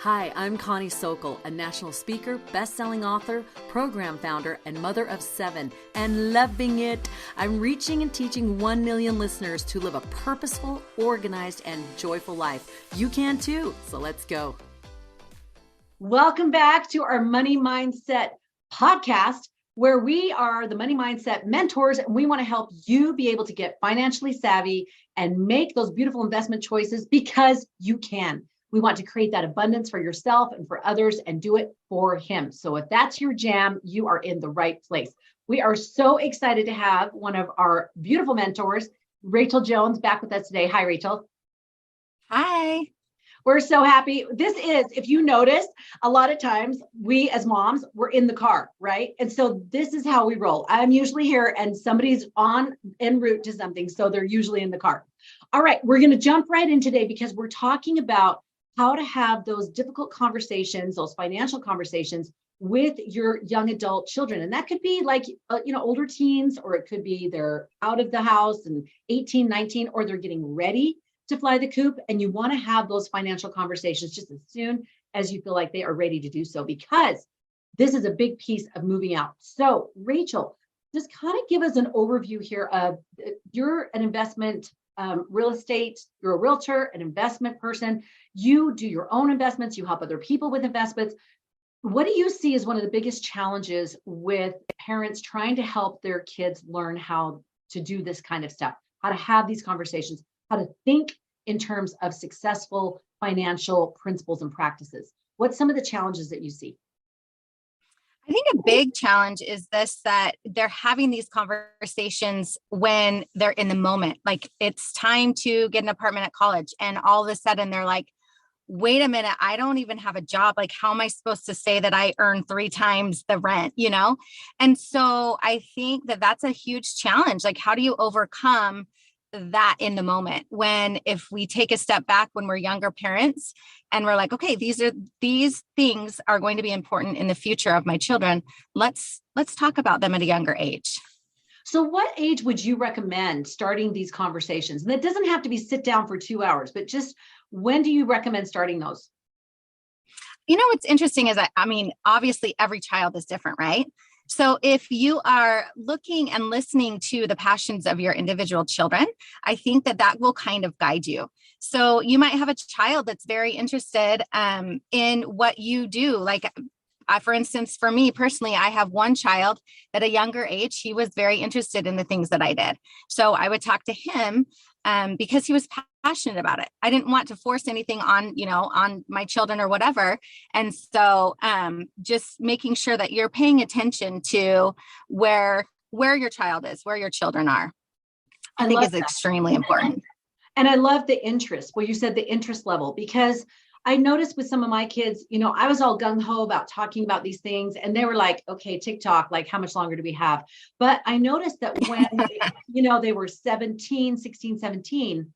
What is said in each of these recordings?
Hi, I'm Connie Sokol, a national speaker, best-selling author, program founder, and mother of 7, and loving it. I'm reaching and teaching 1 million listeners to live a purposeful, organized, and joyful life. You can too, so let's go. Welcome back to our Money Mindset podcast, where we are the Money Mindset mentors, and we want to help you be able to get financially savvy and make those beautiful investment choices because you can. We want to create that abundance for yourself and for others and do it for him. So if that's your jam, you are in the right place. We are so excited to have one of our beautiful mentors, Rachel Jones, back with us today. Hi, Rachel. Hi. We're so happy. This is, if you noticed, a lot of times we as moms, we're in the car, right? And so this is how we roll. I'm usually here and somebody's en route to something. So they're usually in the car. All right, we're going to jump right in today because we're talking about how to have those difficult conversations, those financial conversations with your young adult children. And that could be like, older teens, or it could be they're out of the house and 18, 19, or they're getting ready to fly the coop. And you want to have those financial conversations just as soon as you feel like they are ready to do so, because this is a big piece of moving out. So Rachel, just kind of give us an overview here of, you're an investment real estate, you're a realtor, an investment person, you do your own investments, you help other people with investments. What do you see as one of the biggest challenges with parents trying to help their kids learn how to do this kind of stuff, how to have these conversations, how to think in terms of successful financial principles and practices? What's some of the challenges that you see? I think a big challenge is this, that they're having these conversations when they're in the moment. Like, it's time to get an apartment at college, and all of a sudden they're like, wait a minute, I don't even have a job. Like, how am I supposed to say that I earn 3 times the rent, And so I think that that's a huge challenge. Like, how do you overcome that in the moment, when if we take a step back when we're younger parents and we're like, okay, these things are going to be important in the future of my children. Let's talk about them at a younger age. So what age would you recommend starting these conversations? And it doesn't have to be sit down for 2 hours, but just when do you recommend starting those? What's interesting is obviously every child is different, right? So if you are looking and listening to the passions of your individual children, I think that will kind of guide you. So you might have a child that's very interested in what you do. Like, for instance, for me personally, I have one child at a younger age. He was very interested in the things that I did. So I would talk to him because he was passionate about it. I didn't want to force anything on my children or whatever. And so just making sure that you're paying attention to where your child is, where your children are, I think is extremely important. And I love the interest. Well, you said the interest level, because I noticed with some of my kids, I was all gung-ho about talking about these things, and they were like, okay, TikTok, like, how much longer do we have? But I noticed that when, they were 16, 17,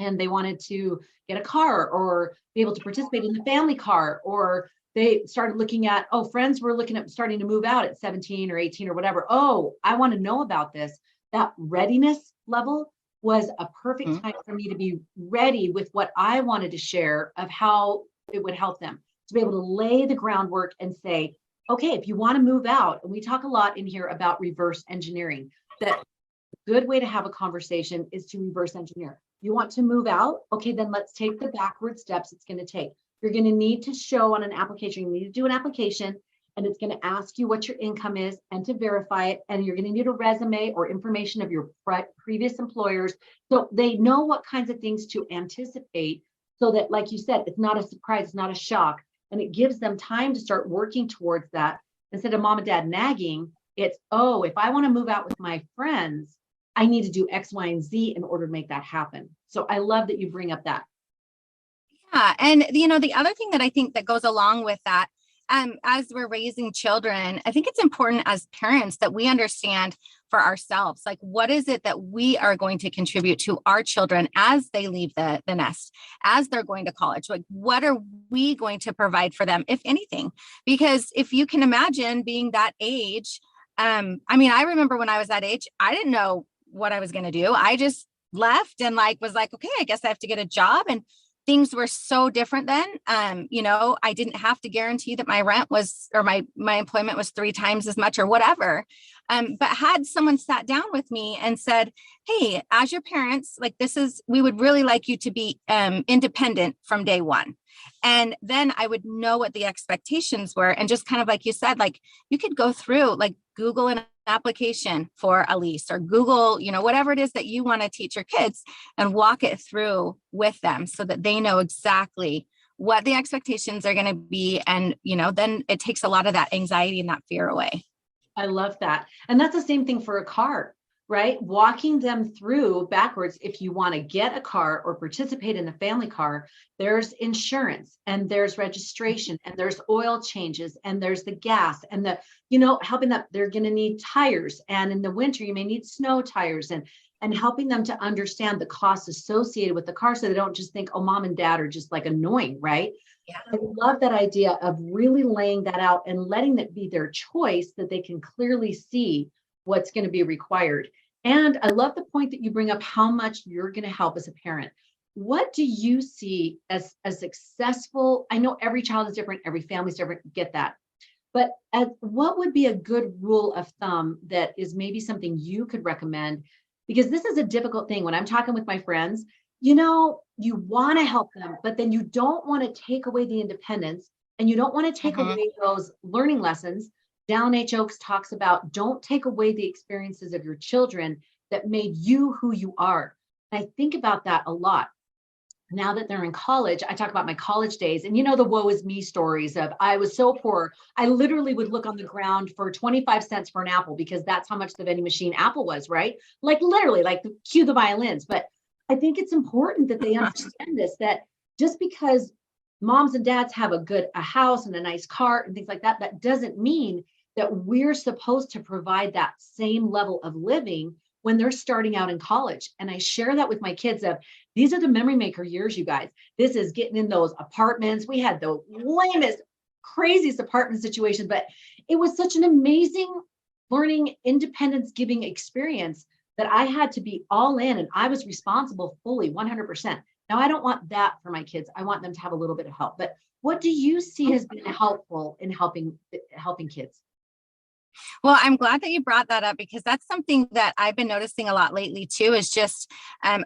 and they wanted to get a car or be able to participate in the family car, or they started looking at, friends were looking at starting to move out at 17 or 18 or whatever. Oh, I want to know about this. That readiness level was a perfect time for me to be ready with what I wanted to share of how it would help them, to be able to lay the groundwork and say, okay, if you want to move out, and we talk a lot in here about reverse engineering, that a good way to have a conversation is to reverse engineer. You want to move out? Okay, then let's take the backward steps it's going to take. You're going to need to show on an application, you need to do an application, and it's going to ask you what your income is and to verify it. And you're going to need a resume or information of your previous employers, so they know what kinds of things to anticipate, so that, like you said, it's not a surprise, it's not a shock. And it gives them time to start working towards that. Instead of mom and dad nagging, it's, if I want to move out with my friends, I need to do X, Y, and Z in order to make that happen. So I love that you bring up that. Yeah. And, the other thing that I think that goes along with that, as we're raising children, I think it's important as parents that we understand for ourselves, like, what is it that we are going to contribute to our children as they leave the nest, as they're going to college? Like, what are we going to provide for them, if anything? Because if you can imagine being that age, I remember when I was that age, I didn't know what I was going to do. I just left and was like, okay, I guess I have to get a job. And things were so different then. I didn't have to guarantee that my rent was, or my employment was 3 times as much or whatever. But had someone sat down with me and said, hey, as your parents, like we would really like you to be independent from day one. And then I would know what the expectations were. And just kind of like you said, like you could go through, like Google an application for a lease, or Google, whatever it is that you want to teach your kids, and walk it through with them so that they know exactly what the expectations are going to be. And, then it takes a lot of that anxiety and that fear away. I love that. And that's the same thing for a car, right? Walking them through backwards. If you want to get a car or participate in a family car, there's insurance and there's registration and there's oil changes and there's the gas and helping them. They're going to need tires. And in the winter, you may need snow tires, and helping them to understand the costs associated with the car, so they don't just think, oh, mom and dad are just like annoying, right? Yeah. I love that idea of really laying that out and letting it be their choice, that they can clearly see what's going to be required. And I love the point that you bring up, how much you're going to help as a parent. What do you see as successful? I know every child is different, every family is different, get that. But what would be a good rule of thumb that is maybe something you could recommend? Because this is a difficult thing when I'm talking with my friends. You want to help them, but then you don't want to take away the independence, and you don't want to take away those learning lessons. Dallin H. Oaks talks about, don't take away the experiences of your children that made you who you are. And I think about that a lot. Now that they're in college, I talk about my college days, and the woe is me stories of, I was so poor, I literally would look on the ground for 25 cents for an apple, because that's how much the vending machine apple was, right? Like literally, like cue the violins. But I think it's important that they understand this, that just because moms and dads have a house and a nice car and things like that, that doesn't mean that we're supposed to provide that same level of living when they're starting out in college. And I share that with my kids of, these are the memory maker years, you guys. This is getting in those apartments. We had the lamest, craziest apartment situations, but it was such an amazing learning, independence giving experience that I had to be all in, and I was responsible fully 100%. Now, I don't want that for my kids. I want them to have a little bit of help. But what do you see has been helpful in helping kids? Well, I'm glad that you brought that up, because that's something that I've been noticing a lot lately too, is just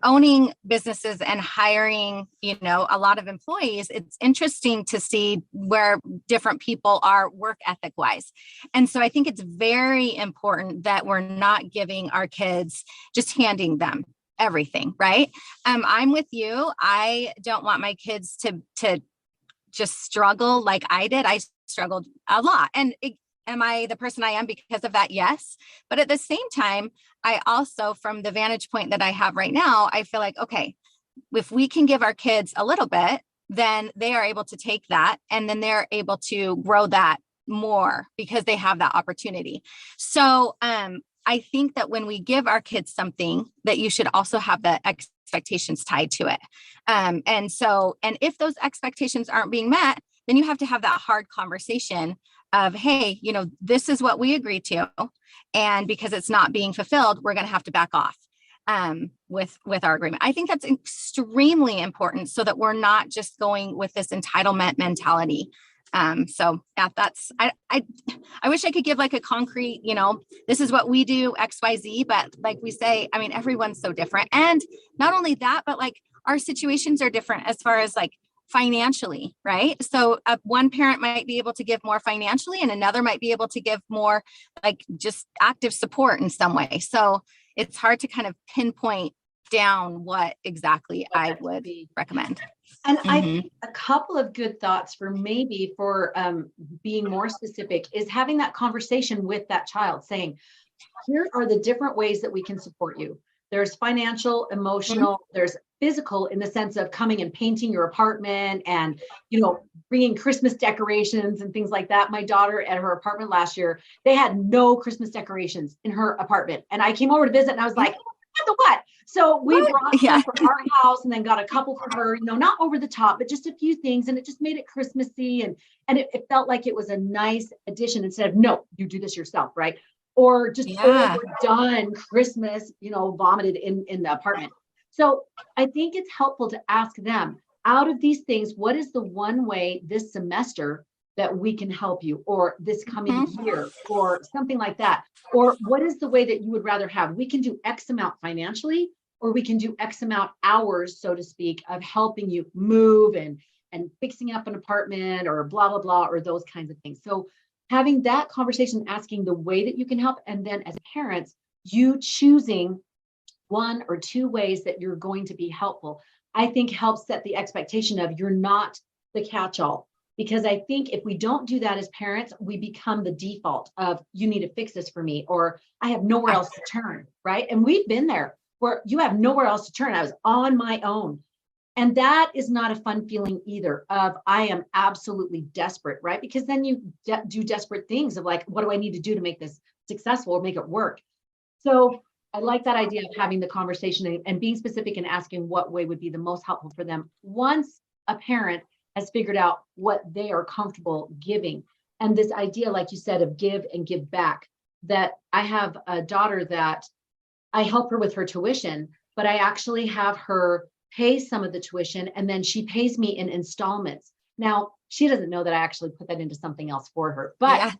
owning businesses and hiring, a lot of employees. It's interesting to see where different people are work ethic wise. And so I think it's very important that we're not giving our kids, just handing them everything, right? I'm with you. I don't want my kids to just struggle like I did. I struggled a lot. And am I the person I am because of that? Yes. But at the same time, I also, from the vantage point that I have right now, I feel like, okay, if we can give our kids a little bit, then they are able to take that, and then they're able to grow that more because they have that opportunity. So I think that when we give our kids something, that you should also have the expectations tied to it. And if those expectations aren't being met, then you have to have that hard conversation of, hey, this is what we agreed to. And because it's not being fulfilled, we're going to have to back off with our agreement. I think that's extremely important, so that we're not just going with this entitlement mentality. That's, I wish I could give like a concrete, this is what we do, XYZ, but like we say, I mean, everyone's so different. And not only that, but like our situations are different as far as like financially, right? So one parent might be able to give more financially, and another might be able to give more like just active support in some way. So it's hard to kind of pinpoint down what exactly I would recommend. And I think a couple of good thoughts for being more specific is having that conversation with that child, saying, here are the different ways that we can support you. There's financial, emotional, there's physical, in the sense of coming and painting your apartment and, bringing Christmas decorations and things like that. My daughter at her apartment last year, they had no Christmas decorations in her apartment. And I came over to visit and I was like, what the what? So we brought some from our house and then got a couple for her, not over the top, but just a few things. And it just made it Christmassy. And it felt like it was a nice addition, instead of, no, you do this yourself, right? Or just overdone Christmas, vomited in the apartment. So I think it's helpful to ask them, out of these things, what is the one way this semester that we can help you, or this coming year, or something like that? Or what is the way that you would rather have? We can do X amount financially, or we can do X amount hours, so to speak, of helping you move and fixing up an apartment or blah, blah, blah, or those kinds of things. So having that conversation, asking the way that you can help, and then as parents, you choosing one or two ways that you're going to be helpful, I think helps set the expectation of you're not the catch-all. Because I think if we don't do that as parents, we become the default of you need to fix this for me, or I have nowhere else to turn, right? And we've been there where you have nowhere else to turn. I was on my own. And that is not a fun feeling either of I am absolutely desperate, right? Because then you do desperate things of like, what do I need to do to make this successful or make it work? So I like that idea of having the conversation and being specific and asking what way would be the most helpful for them once a parent has figured out what they are comfortable giving. And this idea, like you said, of give and give back, that I have a daughter that I help her with her tuition, but I actually have her pay some of the tuition and then she pays me in installments. Now, she doesn't know that I actually put that into something else for her, but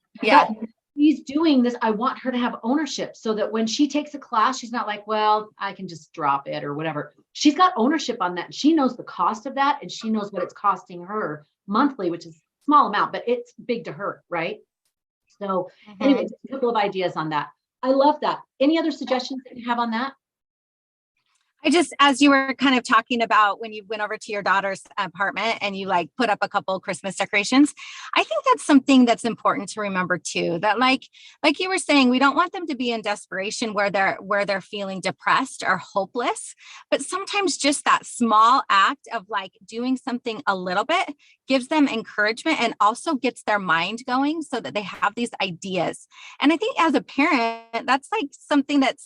she's doing this. I want her to have ownership so that when she takes a class, she's not like, well, I can just drop it or whatever. She's got ownership on that. She knows the cost of that and she knows what it's costing her monthly, which is a small amount, but it's big to her, right? So anyway, just a couple of ideas on that. I love that. Any other suggestions that you have on that? I just, as you were kind of talking about when you went over to your daughter's apartment and you like put up a couple of Christmas decorations, I think that's something that's important to remember too, that like you were saying, we don't want them to be in desperation where they're feeling depressed or hopeless, but sometimes just that small act of like doing something a little bit gives them encouragement and also gets their mind going so that they have these ideas. And I think as a parent, that's like something that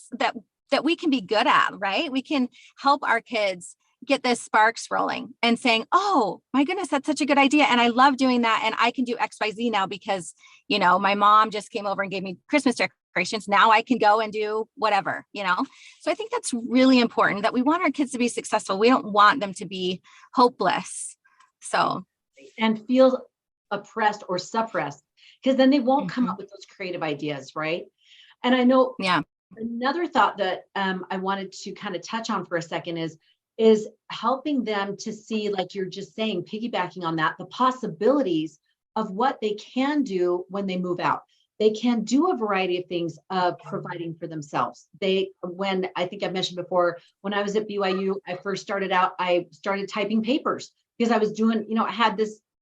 we can be good at, right? We can help our kids get this sparks rolling and saying, oh my goodness, that's such a good idea. And I love doing that. And I can do XYZ now because, you know, my mom just came over and gave me Christmas decorations. Now I can go and do whatever, you know? So I think that's really important that we want our kids to be successful. We don't want them to be hopeless. So. And feel oppressed or suppressed, because then they won't come up with those creative ideas, right? And I know, another thought that I wanted to kind of touch on for a second is helping them to see, like you're just saying, piggybacking on that, the possibilities of what they can do when they move out. They can do a variety of things of providing for themselves. When I think I've mentioned before, when I was at BYU, I first started out, I started typing papers because I was doing,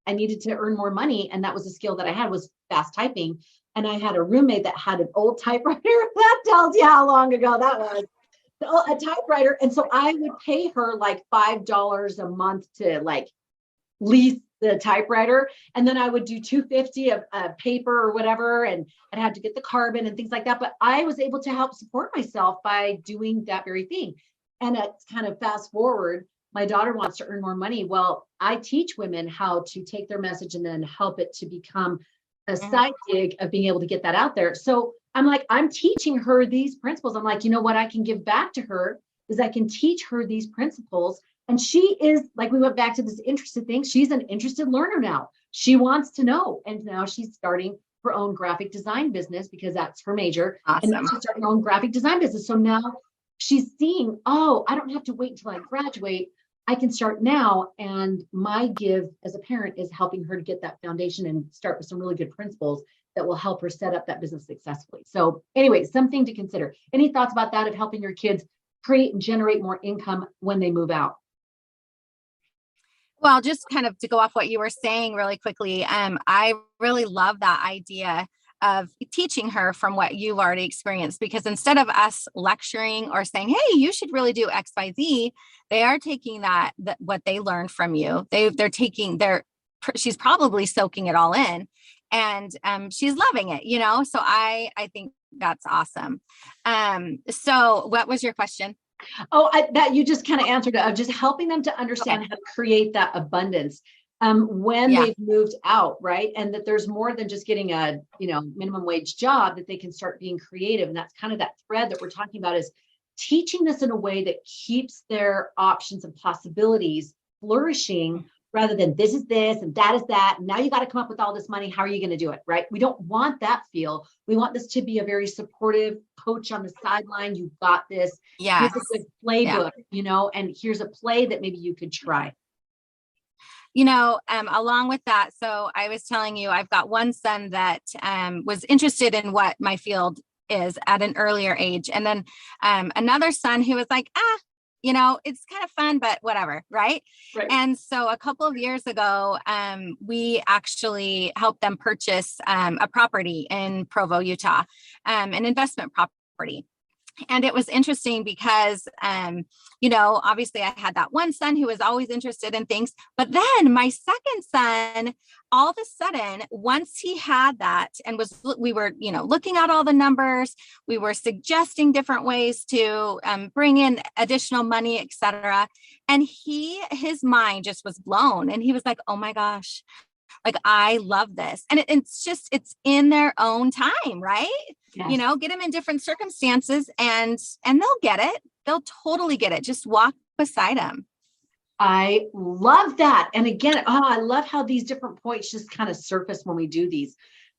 I needed to earn more money. And that was a skill that I had, was fast typing. And I had a roommate that had an old typewriter. That tells you how long ago that was. A typewriter. And so I would pay her like $5 a month to like lease the typewriter. And then I would do $2.50 of paper or whatever. And I'd have to get the carbon and things like that. But I was able to help support myself by doing that very thing. And it's kind of fast forward. My daughter wants to earn more money. Well, I teach women how to take their message and then help it to become a side gig of being able to get that out there. So I'm teaching her these principles. I'm like, you know what I can give back to her is I can teach her these principles. And she is, like, we went back to this interested thing. She's an interested learner now. She wants to know. And now she's starting her own graphic design business because that's her major. Awesome. And she's starting her own graphic design business. So now she's seeing, oh, I don't have to wait until I graduate. I can start now. And my give as a parent is helping her to get that foundation and start with some really good principles that will help her set up that business successfully. So anyway, something to consider. Any thoughts about that, of helping your kids create and generate more income when they move out? Well, just kind of to go off what you were saying really quickly, I really love that idea of teaching her from what you've already experienced, because instead of us lecturing or saying, hey, you should really do XYZ, they are taking that what they learned from you. She's probably soaking it all in, and she's loving it, so I think that's awesome. So what was your question? Oh, that you just kind of answered it, of just helping them to understand how to create that abundance when they've moved out, right? And that there's more than just getting a minimum wage job, that they can start being creative. And that's kind of that thread that we're talking about, is teaching this in a way that keeps their options and possibilities flourishing rather than this is this and that is that. And now you got to come up with all this money. How are you going to do it? Right. We don't want that feel. We want this to be a very supportive coach on the sideline. You've got this. Yes. Here's a good playbook, and here's a play that maybe you could try. Along with that, so I was telling you, I've got one son that was interested in what my field is at an earlier age. And then another son who was like, it's kind of fun, but whatever. Right. And so a couple of years ago, we actually helped them purchase a property in Provo, Utah, an investment property. And it was interesting because, obviously I had that one son who was always interested in things, but then my second son, all of a sudden, once he had that and we were, looking at all the numbers, we were suggesting different ways to bring in additional money, et cetera. And his mind just was blown. And he was like, oh my gosh, like, I love this. And it's in their own time, right? Yes. Get them in different circumstances and they'll get it. They'll totally get it. Just walk beside them. I love that. And again, I love how these different points just kind of surface when we do these.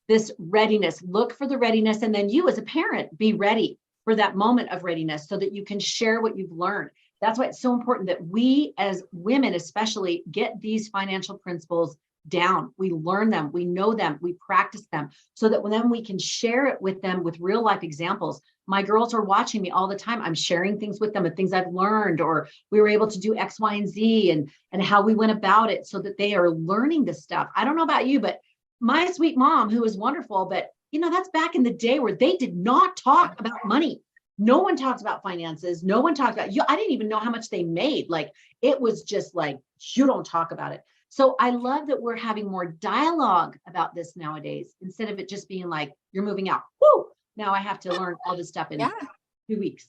This readiness, look for the readiness. And then you as a parent, be ready for that moment of readiness so that you can share what you've learned. That's why it's so important that we as women especially get these financial principles down. We learn them, we know them, we practice them so that then we can share it with them with real life examples. My girls are watching me all the time. I'm sharing things with them and things I've learned, or we were able to do X, Y, and Z and how we went about it so that they are learning this stuff. I don't know about you, but my sweet mom, who is wonderful, but that's back in the day where they did not talk about money. No one talks about finances. No one talked about you. I didn't even know how much they made. Like, it was just like, you don't talk about it. So I love that we're having more dialogue about this nowadays, instead of it just being like, you're moving out. Woo! Now I have to learn all this stuff in 2 weeks.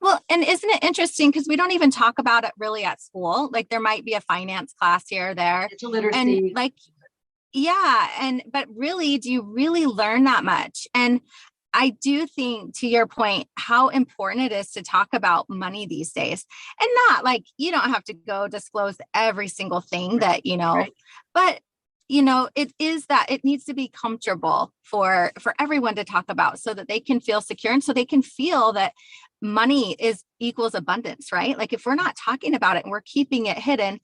Well, and isn't it interesting? Because we don't even talk about it really at school. Like, there might be a finance class here or there. It's a literacy. And but really, do you really learn that much? And I do think, to your point, how important it is to talk about money these days, and not like, you don't have to go disclose every single thing that, right. But, it is that it needs to be comfortable for everyone to talk about so that they can feel secure. And so they can feel that money equals abundance, right? Like, if we're not talking about it and we're keeping it hidden,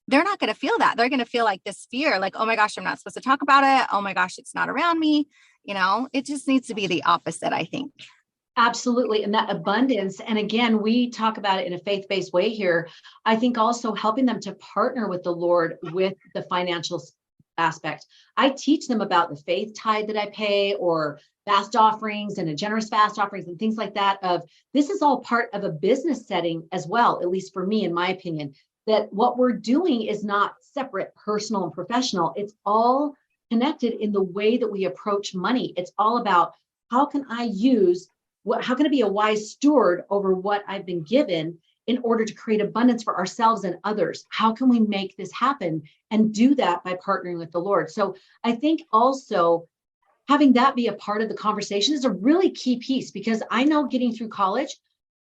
they're not going to feel that. They're going to feel like this fear, like, oh my gosh, I'm not supposed to talk about it. Oh my gosh, it's not around me. It just needs to be the opposite, I think. Absolutely. And that abundance. And again, we talk about it in a faith-based way here. I think also helping them to partner with the Lord with the financial aspect. I teach them about the faith tithe that I pay, or fast offerings and a generous fast offerings and things like that. This is all part of a business setting as well, at least for me, in my opinion, that what we're doing is not separate, personal and professional. It's all connected in the way that we approach money. It's all about how can I be a wise steward over what I've been given in order to create abundance for ourselves and others? How can we make this happen and do that by partnering with the Lord? So I think also having that be a part of the conversation is a really key piece, because I know getting through college,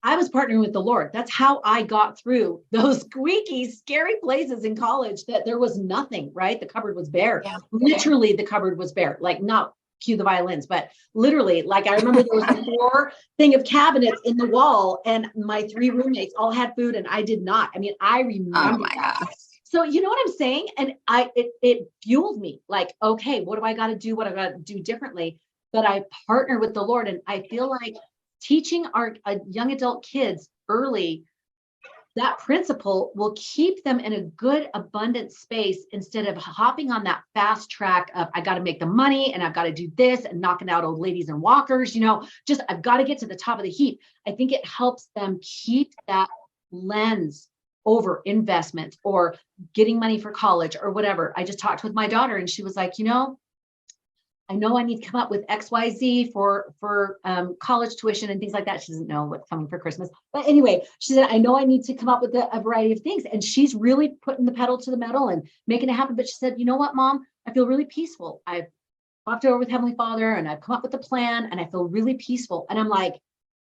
I was partnering with the Lord. That's how I got through those squeaky, scary places in college that there was nothing, right? The cupboard was bare. Yeah. Literally, the cupboard was bare, like not cue the violins, but literally, like I remember there was a 4 thing of cabinets in the wall and my 3 roommates all had food and I did not. I mean, I remember. Oh my gosh. So you know what I'm saying? And it fueled me, like, okay, what do I got to do? What I got to do differently? But I partner with the Lord. And I feel like teaching our young adult kids early, that principle will keep them in a good, abundant space instead of hopping on that fast track of, I got to make the money and I've got to do this and knocking out old ladies and walkers, just I've got to get to the top of the heap. I think it helps them keep that lens over investment or getting money for college or whatever. I just talked with my daughter and she was like, I know I need to come up with XYZ for college tuition and things like that. She doesn't know what's coming for Christmas. But anyway, she said, I know I need to come up with a variety of things. And she's really putting the pedal to the metal and making it happen. But she said, you know what, Mom, I feel really peaceful. I've talked over with Heavenly Father and I've come up with a plan and I feel really peaceful. And I'm like,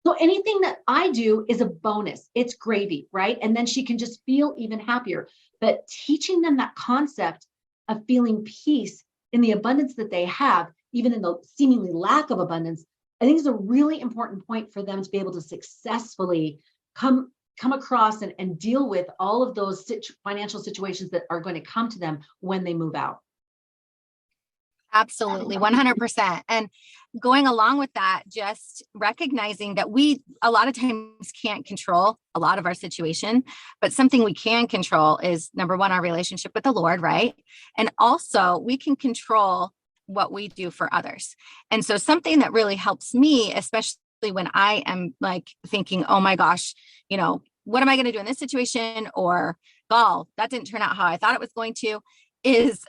So anything that I do is a bonus. It's gravy, right? And then she can just feel even happier. But teaching them that concept of feeling peace in the abundance that they have, even in the seemingly lack of abundance, I think is a really important point for them to be able to successfully come across and deal with all of those financial situations that are going to come to them when they move out. Absolutely, 100%. And going along with that, just recognizing that we a lot of times can't control a lot of our situation, but something we can control is number one, our relationship with the Lord, right? And also we can control what we do for others. And so something that really helps me, especially when I am like thinking, oh my gosh, what am I going to do in this situation? Or, gall, that didn't turn out how I thought it was going to, is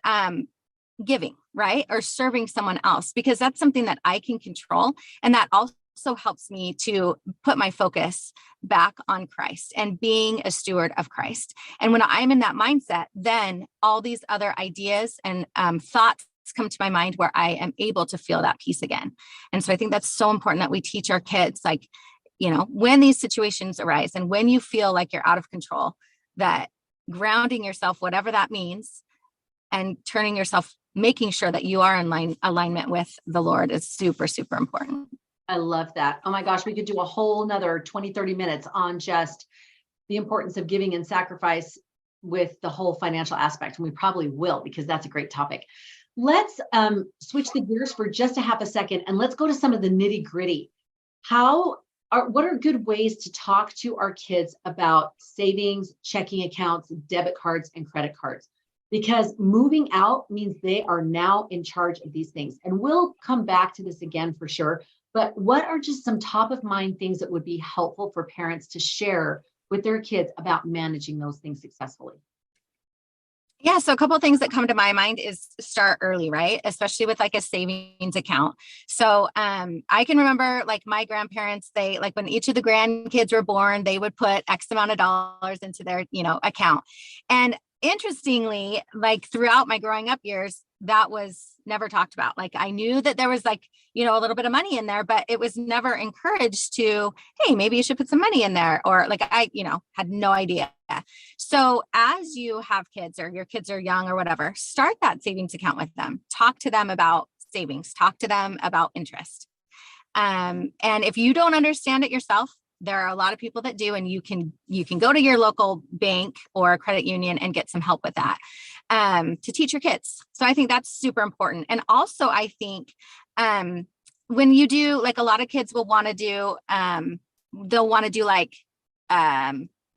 giving, right? Or serving someone else, because that's something that I can control. And that also helps me to put my focus back on Christ and being a steward of Christ. And when I'm in that mindset, then all these other ideas and thoughts come to my mind where I am able to feel that peace again. And so I think that's so important that we teach our kids, like, when these situations arise and when you feel like you're out of control, that grounding yourself, whatever that means, and turning yourself, making sure that you are in alignment with the Lord is super, super important. I love that. Oh my gosh, we could do a whole nother 20, 30 minutes on just the importance of giving and sacrifice with the whole financial aspect. And we probably will, because that's a great topic. Let's switch the gears for just a half a second and let's go to some of the nitty gritty. What are good ways to talk to our kids about savings, checking accounts, debit cards, and credit cards? Because moving out means they are now in charge of these things. And we'll come back to this again for sure. But what are just some top of mind things that would be helpful for parents to share with their kids about managing those things successfully? Yeah. So a couple of things that come to my mind is start early, right? Especially with like a savings account. So I can remember like my grandparents, they like when each of the grandkids were born, they would put X amount of dollars into their, account. And interestingly, like throughout my growing up years, that was never talked about. Like I knew that there was like, a little bit of money in there, but it was never encouraged to, hey, maybe you should put some money in there. Or like I, had no idea. So as you have kids or your kids are young or whatever, start that savings account with them. Talk to them about savings, talk to them about interest. And if you don't understand it yourself, there are a lot of people that do, and you can go to your local bank or credit union and get some help with that to teach your kids. So I think that's super important. And also I think when you do, like a lot of kids will want to do, they'll want to do like,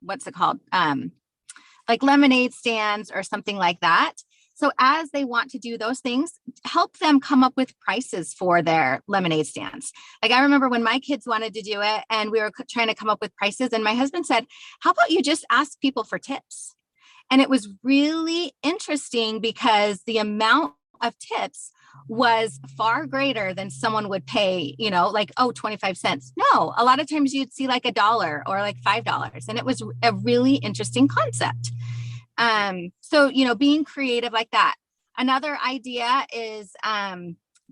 what's it called? Like lemonade stands or something like that. So as they want to do those things, help them come up with prices for their lemonade stands. Like I remember when my kids wanted to do it and we were trying to come up with prices, and my husband said, how about you just ask people for tips? And it was really interesting because the amount of tips was far greater than someone would pay, like, 25 cents. No, a lot of times you'd see like $1 or like $5. And it was a really interesting concept. So, being creative like that. Another idea is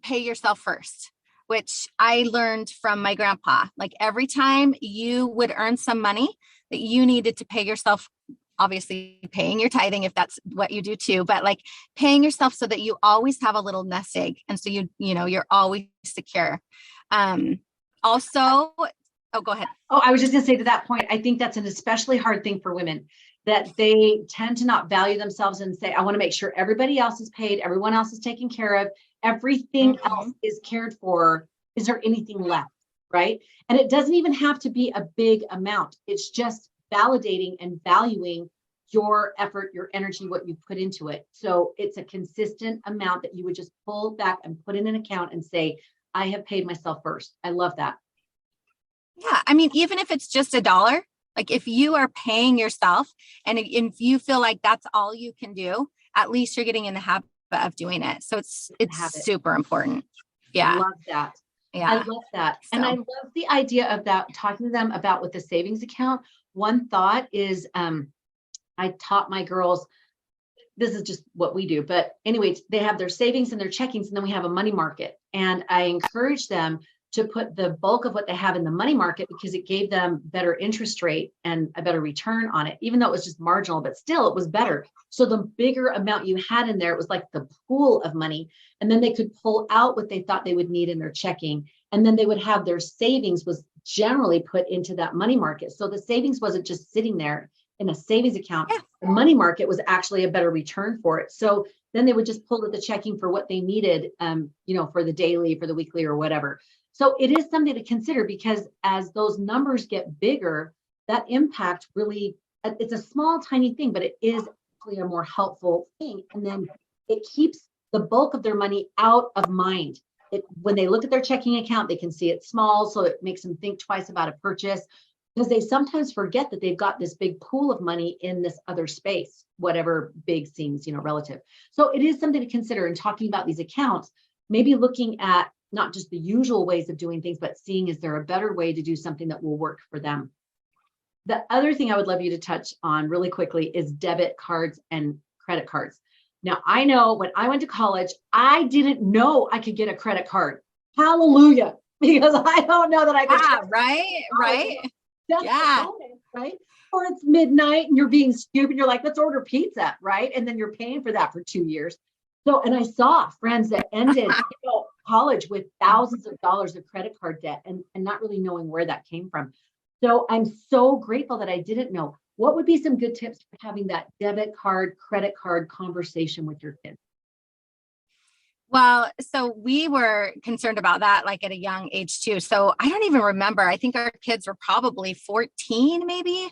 pay yourself first, which I learned from my grandpa. Like every time you would earn some money that you needed to pay yourself, obviously paying your tithing if that's what you do too, but like paying yourself so that you always have a little nest egg. And so you're always secure. Also, go ahead. Oh, I was just going to say to that point, I think that's an especially hard thing for women, that they tend to not value themselves and say, I want to make sure everybody else is paid, everyone else is taken care of, everything else is cared for. Is there anything left? Right. And it doesn't even have to be a big amount. It's just validating and valuing your effort, your energy, what you put into it. So it's a consistent amount that you would just pull back and put in an account and say, I have paid myself first. I love that. Yeah. I mean, even if it's just $1, like if you are paying yourself and if you feel like that's all you can do, at least you're getting in the habit of doing it. So it's super important. Yeah. I love that. Yeah. I love that. So. And I love the idea of that, talking to them about with the savings account. One thought is, I taught my girls, this is just what we do, but anyways, they have their savings and their checkings, and then we have a money market. And I encourage them to put the bulk of what they have in the money market because it gave them better interest rate and a better return on it, even though it was just marginal, but still it was better. So the bigger amount you had in there, it was like the pool of money. And then they could pull out what they thought they would need in their checking. And then they would have their savings was generally put into that money market. So the savings wasn't just sitting there in a savings account. Yeah. The money market was actually a better return for it. So then they would just pull at the checking for what they needed, for the daily, for the weekly or whatever. So it is something to consider because as those numbers get bigger, that impact really, it's a small, tiny thing, but it is actually a more helpful thing. And then it keeps the bulk of their money out of mind. When they look at their checking account, they can see it's small. So it makes them think twice about a purchase because they sometimes forget that they've got this big pool of money in this other space, whatever big seems, relative. So it is something to consider in talking about these accounts, maybe looking at not just the usual ways of doing things, but seeing is there a better way to do something that will work for them. The other thing I would love you to touch on really quickly is debit cards and credit cards. Now, I know when I went to college, I didn't know I could get a credit card. Hallelujah. Because I don't know that I could. Yeah, right. That's Yeah. the moment, right? Or it's midnight and you're being stupid. You're like, let's order pizza, right? And then you're paying for that for 2 years. So, and I saw friends that ended college with thousands of dollars of credit card debt and not really knowing where that came from. So I'm so grateful that I didn't know. What would be some good tips for having that debit card, credit card conversation with your kids? Well, so we were concerned about that like at a young age too. So I don't even remember. I think our kids were probably 14 maybe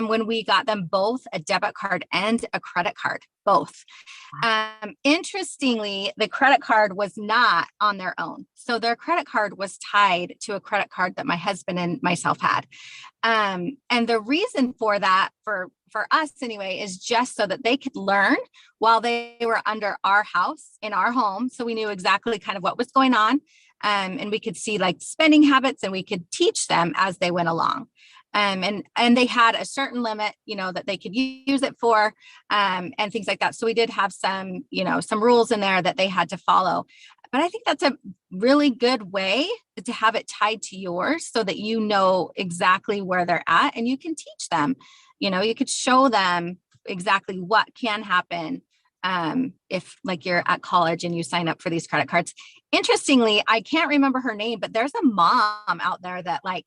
when we got them both a debit card and a credit card, both. Interestingly, the credit card was not on their own. So their credit card was tied to a credit card that my husband and myself had. And the reason for that, for us anyway, is just so that they could learn while they were under our house in our home. So we knew exactly kind of what was going on. And we could see like spending habits and we could teach them as they went along. And they had a certain limit, that they could use it for, and things like that. So we did have some rules in there that they had to follow. But I think that's a really good way to have it tied to yours so that you know exactly where they're at and you can teach them. You could show them exactly what can happen if like you're at college and you sign up for these credit cards. Interestingly, I can't remember her name, but there's a mom out there that like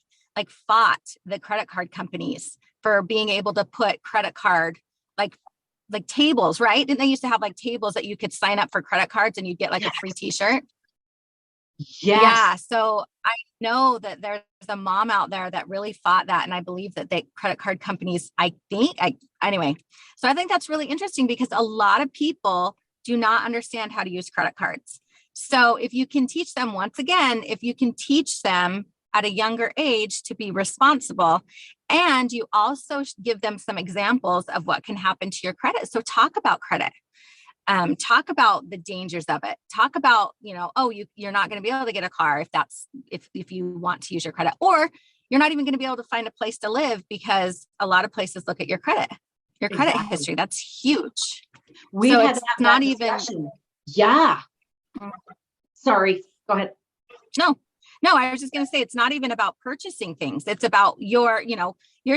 fought the credit card companies for being able to put credit card like tables, right? Didn't they used to have like tables that you could sign up for credit cards and you'd get like a free t-shirt? Yes. Yeah. So I know that there's a mom out there that really fought that. And I believe that the credit card companies, anyway. So I think that's really interesting because a lot of people do not understand how to use credit cards. So if you can teach them, once again, if you can teach them at a younger age to be responsible, and you also give them some examples of what can happen to your credit. So talk about credit. Talk about the dangers of it. Talk about, you're not going to be able to get a car if you want to use your credit, or you're not even going to be able to find a place to live because a lot lot of your credit Exactly. history. That's huge. We so had it's that not discussion. even. Yeah. Sorry. Go ahead. No, I was just going to say, it's not even about purchasing things. It's about your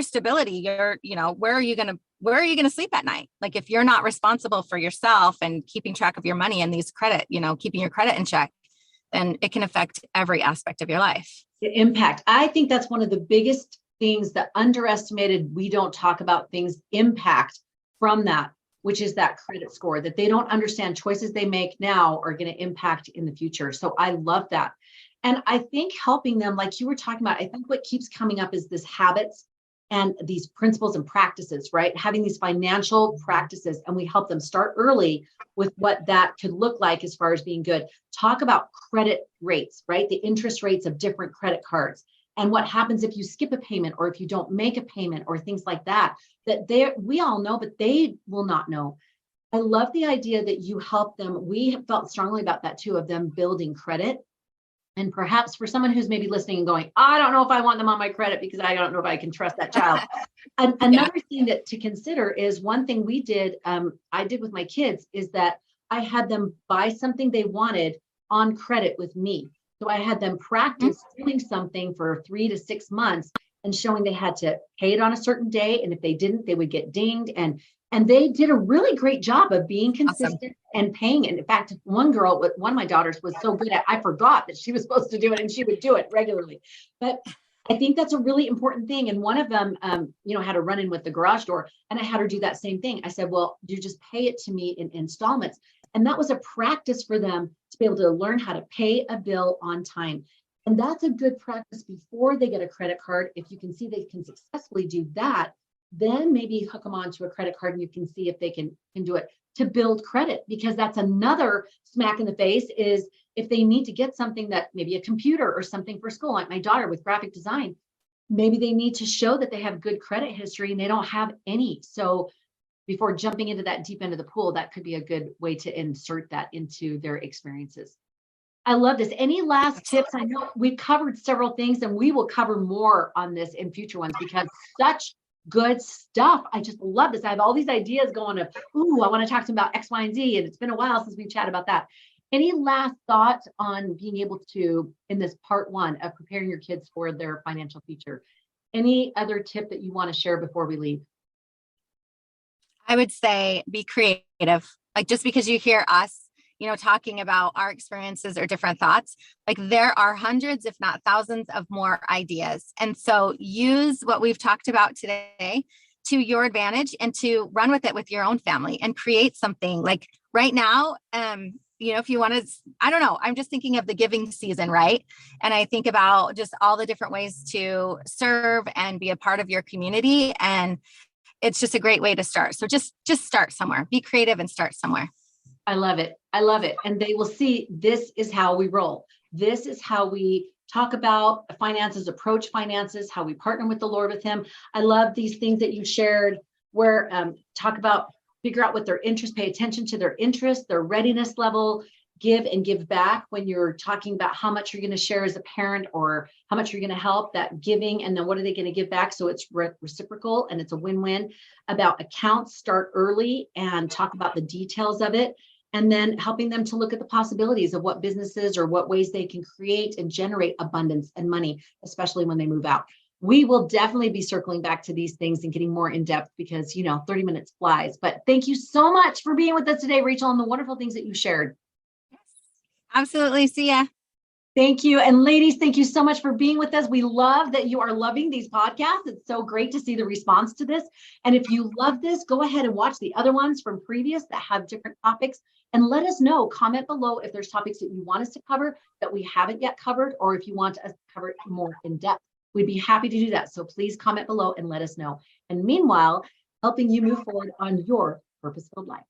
stability, where are you going to sleep at night? Like if you're not responsible for yourself and keeping track of your money and these credit, keeping your credit in check, then it can affect every aspect of your life. The impact. I think that's one of the biggest things that underestimated. We don't talk about things impact from that, which is that credit score that they don't understand choices they make now are going to impact in the future. So I love that. And I think helping them, like you were talking about, I think what keeps coming up is this habits and these principles and practices, right? Having these financial practices, and we help them start early with what that could look like as far as being good. Talk about credit rates, right? The interest rates of different credit cards and what happens if you skip a payment or if you don't make a payment or things like that, we all know, but they will not know. I love the idea that you help them. We felt strongly about that too, of them building credit. And perhaps for someone who's maybe listening and going, I don't know if I want them on my credit because I don't know if I can trust that child. And another thing to consider is one thing I did with my kids is that I had them buy something they wanted on credit with me. So I had them practice doing something for 3 to 6 months and showing they had to pay it on a certain day. And if they didn't, they would get dinged. And they did a really great job of being consistent and paying it. In fact, one of my daughters was so good at, I forgot that she was supposed to do it and she would do it regularly. But I think that's a really important thing. And one of them, had a run in with the garage door, and I had her do that same thing. I said, well, you just pay it to me in installments. And that was a practice for them to be able to learn how to pay a bill on time. And that's a good practice before they get a credit card. If you can see they can successfully do that, then maybe hook them onto a credit card and you can see if they can do it to build credit, because that's another smack in the face is if they need to get something that maybe a computer or something for school, like my daughter with graphic design, maybe they need to show that they have good credit history and they don't have any. So before jumping into that deep end of the pool, that could be a good way to insert that into their experiences. I love this. Any last tips? I know we've covered several things and we will cover more on this in future ones because such good stuff. I just love this. I have all these ideas going of, ooh, I want to talk to them about X, Y, and Z. And it's been a while since we've chatted about that. Any last thoughts on being able to, in this part one of preparing your kids for their financial future? Any other tip that you want to share before we leave? I would say be creative. Like just because you hear us, talking about our experiences or different thoughts, like there are hundreds, if not thousands of more ideas. And so use what we've talked about today to your advantage and to run with it with your own family and create something. Like right now, if you want to, I don't know, I'm just thinking of the giving season, right? And I think about just all the different ways to serve and be a part of your community. And it's just a great way to start. So just start somewhere, be creative and start somewhere. I love it. I love it. And they will see this is how we roll. This is how we talk about finances, approach finances, how we partner with the Lord with him. I love these things that you shared where talk about figure out what their interests, pay attention to their interests, their readiness level, give and give back when you're talking about how much you're going to share as a parent or how much you're going to help, that giving, and then what are they going to give back so it's reciprocal and it's a win-win. About accounts, start early and talk about the details of it, and then helping them to look at the possibilities of what businesses or what ways they can create and generate abundance and money, especially when they move out. We will definitely be circling back to these things and getting more in depth because 30 minutes flies. But thank you so much for being with us today, Rachel, and the wonderful things that you shared. Absolutely. See ya. Thank you. And ladies, thank you so much for being with us. We love that you are loving these podcasts. It's so great to see the response to this. And if you love this, go ahead and watch the other ones from previous that have different topics and let us know. Comment below if there's topics that you want us to cover that we haven't yet covered, or if you want us to cover it more in depth. We'd be happy to do that. So please comment below and let us know. And meanwhile, helping you move forward on your purpose-filled life.